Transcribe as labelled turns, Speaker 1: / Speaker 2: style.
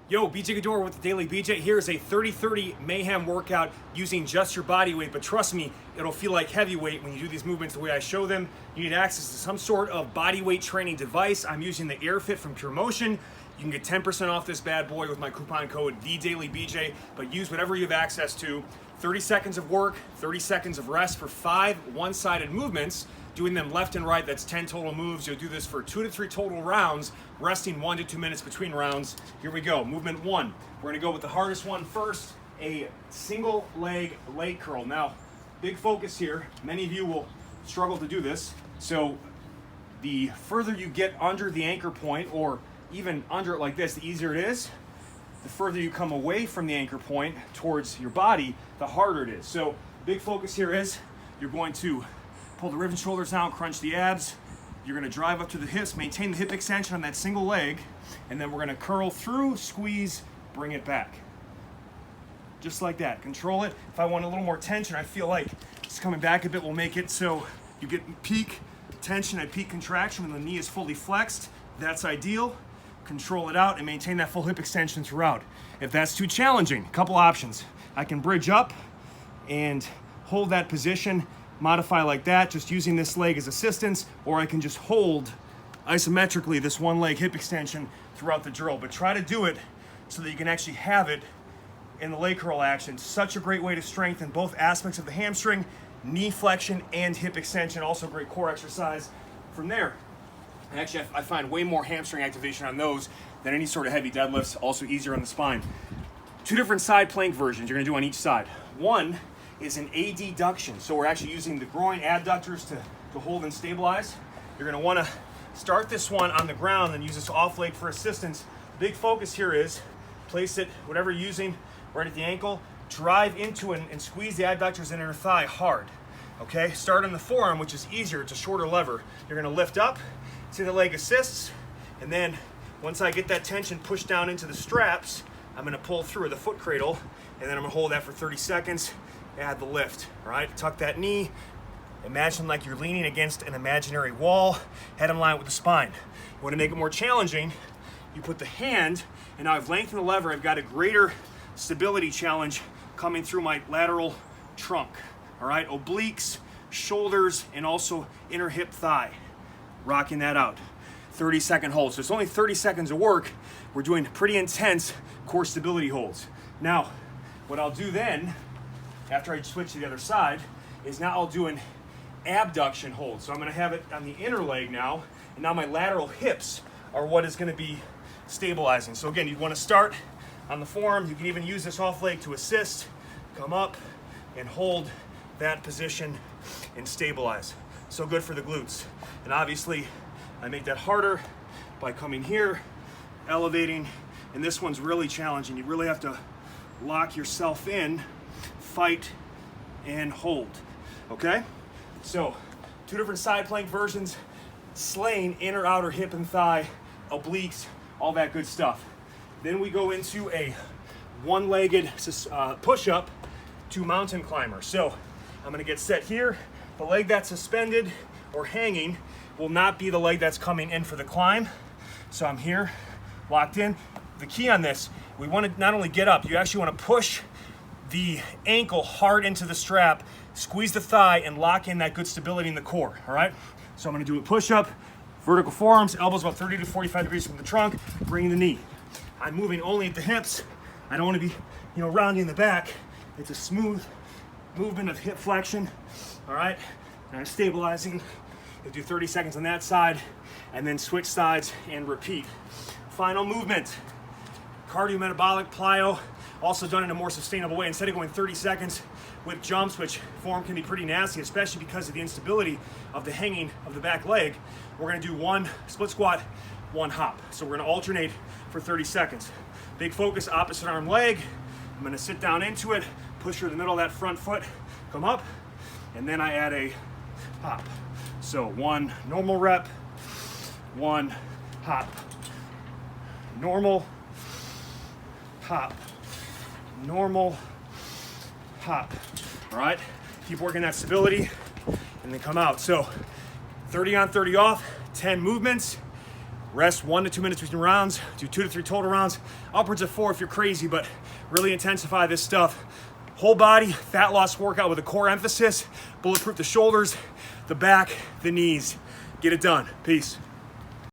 Speaker 1: Yo, BJ Gaddour with the Daily BJ. Here's a 30-30 mayhem workout using just your body weight, but trust me, it'll feel like heavyweight when you do these movements the way I show them. You need access to some sort of body weight training device. I'm using the AirFit from Pure Motion. You can get 10% off this bad boy with my coupon code TheDailyBJ, but use whatever you have access to. 30 seconds of work, 30 seconds of rest for 5 one-sided movements, doing them left and right. That's 10 total moves. You'll do this for 2 to 3 total rounds, resting 1 to 2 minutes between rounds. Here we go. Movement 1. We're gonna go with the hardest one first, a single leg curl. Now, big focus here. Many of you will struggle to do this. So the further you get under the anchor point, or even under it like this, the easier it is. The further you come away from the anchor point towards your body, the harder it is. So big focus here is you're going to pull the ribs and shoulders down, crunch the abs. You're gonna drive up to the hips, maintain the hip extension on that single leg, and then we're gonna curl through, squeeze, bring it back. Just like that, control it. If I want a little more tension, I feel like it's coming back a bit, we'll make it so you get peak tension and peak contraction when the knee is fully flexed. That's ideal. Control it out and maintain that full hip extension throughout. If that's too challenging, a couple options. I can bridge up and hold that position, modify like that, just using this leg as assistance, or I can just hold isometrically this one leg hip extension throughout the drill. But try to do it so that you can actually have it in the leg curl action. Such a great way to strengthen both aspects of the hamstring, knee flexion and hip extension. Also a great core exercise. From there, actually, I find way more hamstring activation on those than any sort of heavy deadlifts, also easier on the spine. 2 different side plank versions you're gonna do on each side. One is an ADduction. So we're actually using the groin adductors to hold and stabilize. You're gonna wanna start this one on the ground and use this off leg for assistance. Big focus here is place it, whatever you're using, right at the ankle, drive into it and squeeze the adductors in your thigh hard. Okay, start on the forearm, which is easier, it's a shorter lever. You're gonna lift up, see the leg assists, and then once I get that tension pushed down into the straps, I'm gonna pull through the foot cradle, and then I'm gonna hold that for 30 seconds, add the lift, all right? Tuck that knee, imagine like you're leaning against an imaginary wall, head in line with the spine. You wanna make it more challenging, you put the hand, and now I've lengthened the lever, I've got a greater stability challenge coming through my lateral trunk, all right? Obliques, shoulders, and also inner hip thigh. Rocking that out. 30-second hold. So it's only 30 seconds of work. We're doing pretty intense core stability holds. Now, what I'll do then, after I switch to the other side, is now I'll do an abduction hold. So I'm gonna have it on the inner leg now, and now my lateral hips are what is gonna be stabilizing. So again, you wanna start on the forearm. You can even use this off leg to assist. Come up and hold that position and stabilize. So good for the glutes. And obviously, I make that harder by coming here, elevating, and this one's really challenging. You really have to lock yourself in, fight, and hold, okay? So, 2 different side plank versions, slaying inner, outer hip and thigh, obliques, all that good stuff. Then we go into a one-legged push-up to mountain climber. So, I'm gonna get set here. The leg that's suspended or hanging will not be the leg that's coming in for the climb. So I'm here, locked in. The key on this, we want to not only get up, you actually want to push the ankle hard into the strap, squeeze the thigh, and lock in that good stability in the core, all right? So I'm gonna do a push-up, vertical forearms, elbows about 30 to 45 degrees from the trunk, bringing the knee. I'm moving only at the hips. I don't want to be, rounding the back. It's a smooth movement of hip flexion, all right? And I'm stabilizing. You'll do 30 seconds on that side, and then switch sides and repeat. Final movement, cardio metabolic plyo, also done in a more sustainable way. Instead of going 30 seconds with jumps, which form can be pretty nasty, especially because of the instability of the hanging of the back leg, we're gonna do 1 split squat, 1 hop. So we're gonna alternate for 30 seconds. Big focus, opposite arm leg. I'm gonna sit down into it, push through the middle of that front foot, come up, and then I add a hop. So 1 normal rep, 1 hop. Normal, hop. Normal, hop. All right, keep working that stability and then come out. So 30 on, 30 off, 10 movements. Rest 1 to 2 minutes between rounds. Do 2 to 3 total rounds. Upwards of 4 if you're crazy, but really intensify this stuff. Whole body, fat loss workout with a core emphasis. Bulletproof the shoulders, the back, the knees. Get it done. Peace.